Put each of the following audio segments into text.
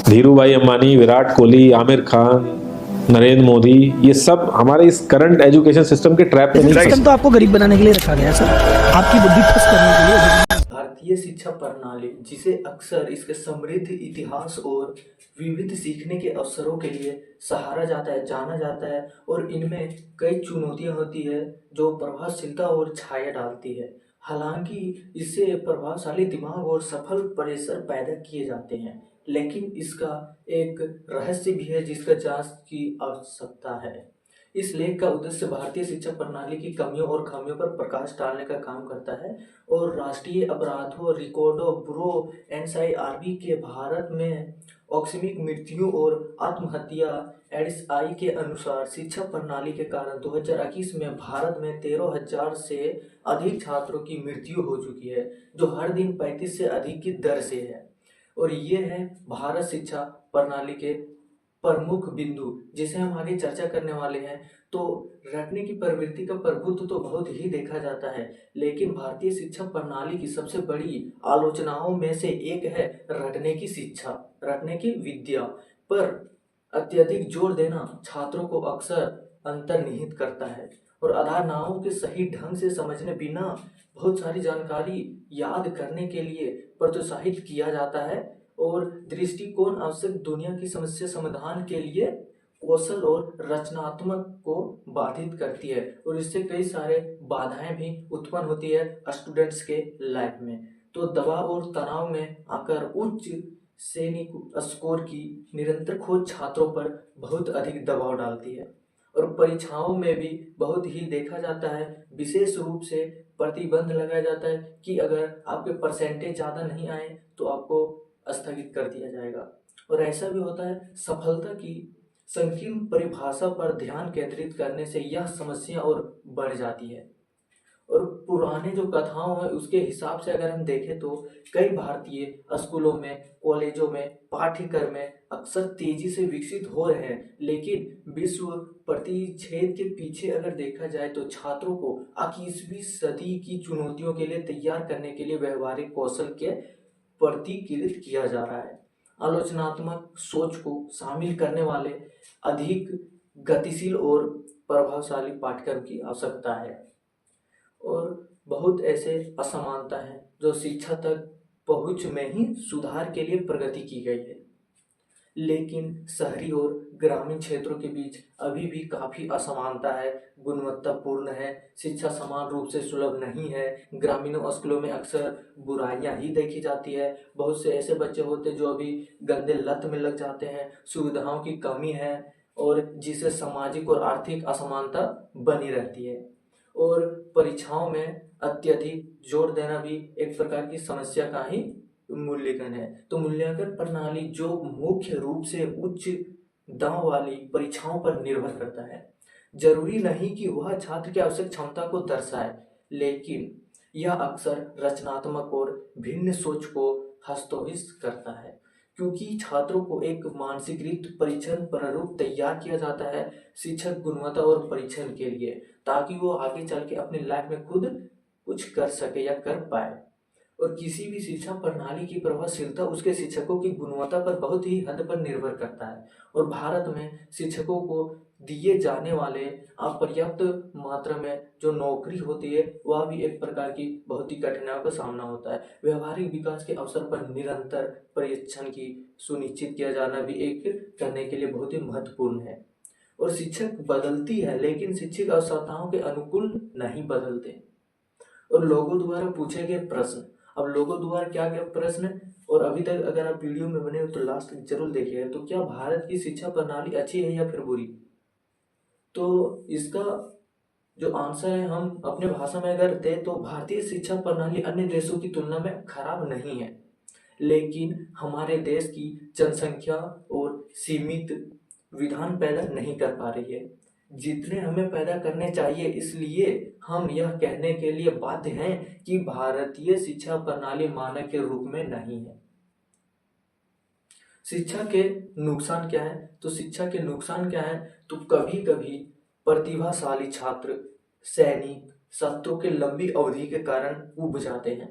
धीरू भाई अंबानी, विराट कोहली, आमिर खान, नरेंद्र मोदी, ये सब हमारे इस करंट एजुकेशन सिस्टम के ट्रैप में नहीं सिस्टम तो आपको गरीब बनाने के लिए रखा गया है सर, आपकी बुद्धि ठस करने के लिए। भारतीय शिक्षा प्रणाली, जिसे अक्सर इसके समृद्ध इतिहास और विविध सीखने के अवसरों के लिए सहारा जाता है, जाना जाता है, और इनमें कई चुनौतियां होती है जो प्रभावशीलता और छाया डालती है। हालांकि इससे प्रभावशाली दिमाग और सफल प्रेशर पैदा किए जाते हैं, लेकिन इसका एक रहस्य भी है जिसका जांच की आवश्यकता है। इस लेख का उद्देश्य भारतीय शिक्षा प्रणाली की कमियों और खामियों पर प्रकाश डालने का काम करता है और राष्ट्रीय अपराधों रिकॉर्डों ब्यूरो एनसीआरबी के भारत में औद्योगिक मृत्युओं और आत्महत्या एडीएसआई के अनुसार शिक्षा प्रणाली के कारण 2021 में भारत में 13,000 से अधिक छात्रों की मृत्यु हो चुकी है, जो हर दिन 35 से अधिक की दर से है। और ये है भारत शिक्षा प्रणाली के प्रमुख बिंदु जिसे हम आगे चर्चा करने वाले हैं। तो रटने की प्रवृत्ति का प्रभुत्व तो बहुत ही देखा जाता है, लेकिन भारतीय शिक्षा प्रणाली की सबसे बड़ी आलोचनाओं में से एक है रटने की शिक्षा, रटने की विद्या पर अत्यधिक जोर देना छात्रों को अक्सर अंतर्निहित करता है और अवधारणाओं के सही ढंग से समझने बिना बहुत सारी जानकारी याद करने के लिए प्रोत्साहित किया जाता है और दृष्टिकोण आवश्यक दुनिया की समस्या समाधान के लिए कौशल और रचनात्मक को बाधित करती है और इससे कई सारे बाधाएं भी उत्पन्न होती है स्टूडेंट्स के लाइफ में। तो दबाव और तनाव में आकर उच्च श्रेणी स्कोर की निरंतर खोज छात्रों पर बहुत अधिक दबाव डालती है और परीक्षाओं में भी बहुत ही देखा जाता है, विशेष रूप से प्रतिबंध लगाया जाता है कि अगर आपके परसेंटेज ज़्यादा नहीं आए तो आपको स्थगित कर दिया जाएगा। और ऐसा भी होता है, सफलता की संकीर्ण परिभाषा पर ध्यान केंद्रित करने से यह समस्या और बढ़ जाती है। और पुराने जो कथाओं है उसके हिसाब से अगर हम देखें तो कई भारतीय स्कूलों में, कॉलेजों में पाठ्यक्रम में अक्सर तेजी से विकसित हो रहे हैं, लेकिन विश्व प्रतिच्छेद के पीछे अगर देखा जाए तो छात्रों को 21वीं सदी की चुनौतियों के लिए तैयार करने के लिए व्यवहारिक कौशल के प्रतिकृत किया जा रहा है। आलोचनात्मक सोच को शामिल करने वाले अधिक गतिशील और प्रभावशाली पाठ्यक्रम की आवश्यकता है। और बहुत ऐसे असमानता है जो शिक्षा तक पहुंच में ही सुधार के लिए प्रगति की गई है, लेकिन शहरी और ग्रामीण क्षेत्रों के बीच अभी भी काफ़ी असमानता है, गुणवत्तापूर्ण है, शिक्षा समान रूप से सुलभ नहीं है। ग्रामीणों स्कूलों में अक्सर बुराइयां ही देखी जाती है, बहुत से ऐसे बच्चे होते हैं जो अभी गंदे लत में लग जाते हैं, सुविधाओं की कमी है और जिससे सामाजिक और आर्थिक असमानता बनी रहती है। और परीक्षाओं में अत्यधिक जोर देना भी एक प्रकार की समस्या का ही मूल्यांकन है। तो मूल्यांकन प्रणाली जो मुख्य रूप से उच्च दांव वाली परीक्षाओं पर निर्भर करता है, जरूरी नहीं कि वह छात्र की आवश्यक क्षमता को दर्शाए, लेकिन यह अक्सर रचनात्मक और भिन्न सोच को हस्तोहित करता है, क्योंकि छात्रों को एक मानसिकृत परीक्षण प्रारूप तैयार किया जाता है शिक्षक गुणवत्ता और परीक्षण के लिए, ताकि वो आगे चल के अपनी लाइफ में खुद कुछ कर सके या कर पाए। और किसी भी शिक्षा प्रणाली की प्रभावशीलता उसके शिक्षकों की गुणवत्ता पर बहुत ही हद पर निर्भर करता है और भारत में शिक्षकों को दिए जाने वाले अपर्याप्त मात्रा में जो नौकरी होती है वह भी एक प्रकार की बहुत ही कठिनाइयों का सामना होता है। व्यवहारिक विकास के अवसर पर निरंतर प्रशिक्षण की सुनिश्चित किया जाना भी एक करने के लिए बहुत ही महत्वपूर्ण है। और शिक्षक बदलती है लेकिन शिक्षक आवश्यकताओं के अनुकूल नहीं बदलते। और लोगों द्वारा पूछे गए प्रश्न, अब लोगों द्वारा क्या क्या प्रश्न है और अभी तक अगर आप वीडियो में बने हो तो लास्ट तक जरूर देखिएगा। तो क्या भारत की शिक्षा प्रणाली अच्छी है या फिर बुरी? तो इसका जो आंसर है हम अपने भाषा में अगर दें तो भारतीय शिक्षा प्रणाली अन्य देशों की तुलना में खराब नहीं है, लेकिन हमारे देश की जनसंख्या और सीमित विधान पैदा नहीं कर पा रही है जितने हमें पैदा करने चाहिए। इसलिए हम यह कहने के लिए बाध्य हैं कि भारतीय शिक्षा प्रणाली मानक के रूप में नहीं है। शिक्षा के नुकसान क्या है? तो शिक्षा के नुकसान क्या है? तो कभी कभी प्रतिभाशाली छात्र सैनिक शत्रुओं के लंबी अवधि के कारण उब जाते हैं।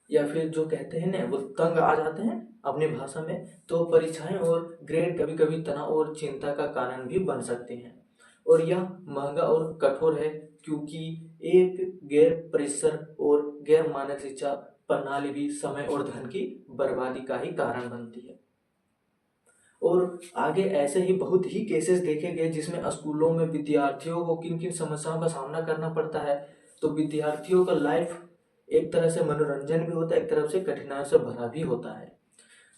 या फिर जो कहते हैं ना वो तंग आ जाते हैं अपनी भाषा में, तो परीक्षाएं और ग्रेड कभी कभी तनाव और चिंता का कारण भी बन सकते हैं। और यह महंगा और कठोर है, क्योंकि एक गैर परिसर और गैर मानक शिक्षा प्रणाली भी समय और धन की बर्बादी का ही कारण बनती है। और आगे ऐसे ही बहुत ही केसेस देखे गए जिसमें स्कूलों में विद्यार्थियों को किन किन समस्याओं का सामना करना पड़ता है। तो विद्यार्थियों का लाइफ एक तरह से मनोरंजन भी होता है, एक तरफ से कठिनाइयों से भरा भी होता है।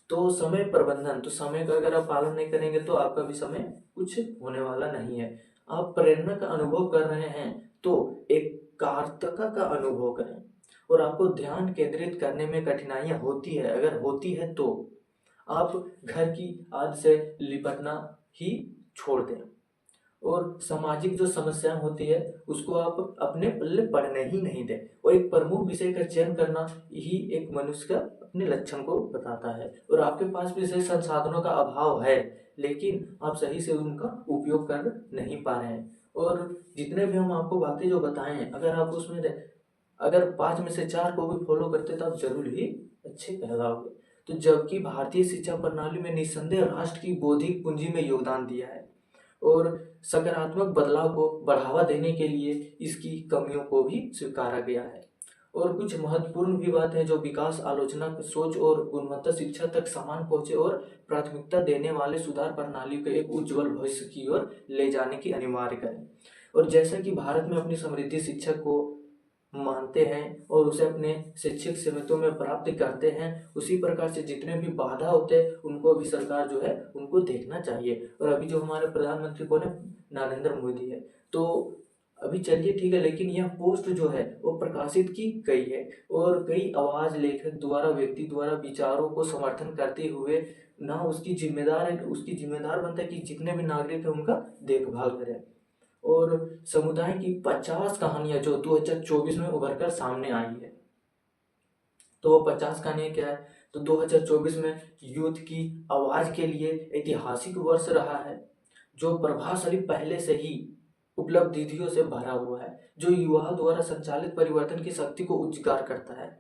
तो समय प्रबंधन, तो समय का अगर आप पालन नहीं करेंगे तो आपका भी समय कुछ होने वाला नहीं है। आप प्रेरणा का अनुभव कर रहे हैं तो एकाग्रता का अनुभव करें। और आपको ध्यान केंद्रित करने में कठिनाइयाँ होती है, अगर होती है तो आप घर की आदत से लिपटना ही छोड़ दें। और सामाजिक जो समस्याएं होती है उसको आप अपने पल्ले पड़ने ही नहीं दें। और एक प्रमुख विषय का चयन करना ही एक मनुष्य का अपने लक्षण को बताता है। और आपके पास भी सही संसाधनों का अभाव है, लेकिन आप सही से उनका उपयोग कर नहीं पा रहे हैं। और जितने भी हम आपको बातें जो बताए हैं, अगर आप उसमें अगर 5 में से 4 को भी फॉलो करते तो आप जरूर ही अच्छे कहलाओगे। तो जबकि भारतीय शिक्षा प्रणाली में निस्संदेह राष्ट्र की बौद्धिक पूंजी में योगदान दिया है, और सकारात्मक बदलाव को बढ़ावा देने के लिए इसकी कमियों को भी स्वीकारा गया है। और कुछ महत्वपूर्ण भी बात है जो विकास, आलोचना, सोच और गुणवत्ता शिक्षा तक समान पहुंचे और प्राथमिकता देने वाले सुधार प्रणाली को एक उज्जवल भविष्य की ओर ले जाने की अनिवार्य करें। और जैसा कि भारत में अपनी समृद्धि शिक्षा को मानते हैं और उसे अपने शैक्षिक सीमितों में प्राप्त करते हैं, उसी प्रकार से जितने भी बाधा होते हैं उनको भी सरकार जो है उनको देखना चाहिए। और अभी जो हमारे प्रधानमंत्री कौन है, नरेंद्र मोदी है। तो अभी चलिए ठीक है, लेकिन यह पोस्ट जो है वो प्रकाशित की गई है और कई आवाज लेखक द्वारा, व्यक्ति द्वारा विचारों को समर्थन करते हुए ना उसकी जिम्मेदार बनता है कि जितने भी नागरिक है उनका देखभाल करें। और समुदाय की 50 कहानियां जो 2024 में उभर कर सामने आई है। तो वो 50 कहानियां क्या है, तो 2024 में यूथ की आवाज के लिए ऐतिहासिक वर्ष रहा है, जो प्रभावशाली पहले से ही उपलब्धियों से भरा हुआ है, जो युवाओं द्वारा संचालित परिवर्तन की शक्ति को उजागर करता है।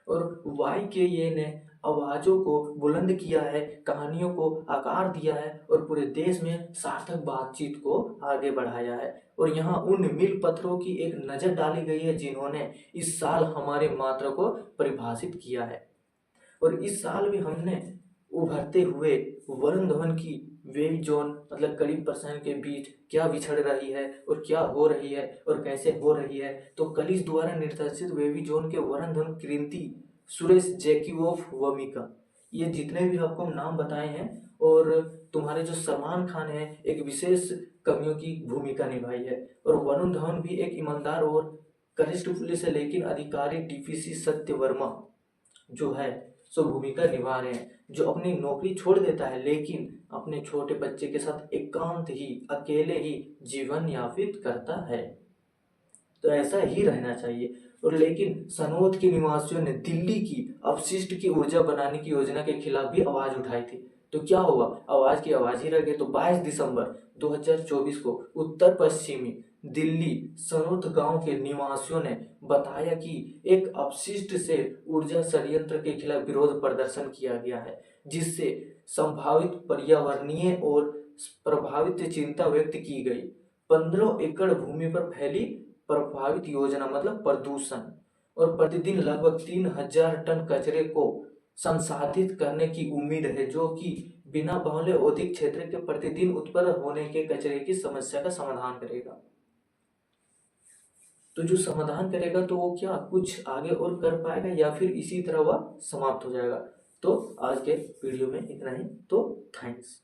और वाई के ये ने आवाजों को बुलंद किया है, कहानियों को आकार दिया है और पूरे देश में सार्थक बातचीत को आगे बढ़ाया है। और यहाँ उन मील पत्थरों की एक नजर डाली गई है जिन्होंने इस साल हमारे मात्रा को परिभाषित किया है। और इस साल भी हमने उभरते हुए वरुण धवन की वेव जोन मतलब करीब परसेंट के बीच क्या बिछड़ रही है और क्या हो रही है और कैसे हो रही है। तो कलिश द्वारा निर्देशित वेवी जोन के वरुण धवन, कृति, सुरेश जैकीवोफ, वमिका, ये जितने भी आपको नाम बताए हैं। और तुम्हारे जो सलमान खान है एक विशेष कमियों की भूमिका निभाई है। और वरुण धवन भी एक ईमानदार और कनिष्ठ पुलिस है, लेकिन अधिकारी डीपीसी सत्य वर्मा जो है सो भूमिका निभा रहे हैं, जो अपनी नौकरी छोड़ देता है लेकिन अपने छोटे बच्चे के साथ एकांत ही अकेले ही जीवन यापित करता है। तो ऐसा ही रहना चाहिए। और लेकिन सनोद के निवासियों ने दिल्ली की अपशिष्ट की ऊर्जा बनाने की योजना के खिलाफ भी आवाज उठाई थी। तो क्या हुआ, आवाज की आवाज ही रह गई। तो 22 दिसंबर 2024 को उत्तर पश्चिमी दिल्ली सनोद गांव के निवासियों ने बताया कि एक अपशिष्ट से ऊर्जा संयंत्र के खिलाफ विरोध प्रदर्शन किया गया है, जिससे संभावित पर्यावरणीय और प्रभावित चिंता व्यक्त की गई। 15 एकड़ भूमि पर फैली प्रभावित योजना मतलब प्रदूषण, और प्रतिदिन लगभग 3000 टन कचरे को संसाधित करने की उम्मीद है, जो कि बिना बहुल्य औद्योगिक क्षेत्र के प्रतिदिन उत्पन्न होने के कचरे की समस्या का समाधान करेगा। तो जो समाधान करेगा तो वो क्या कुछ आगे और कर पाएगा या फिर इसी तरह वह समाप्त हो जाएगा। तो आज के वीडियो में इतना ही। तो थैंक्स।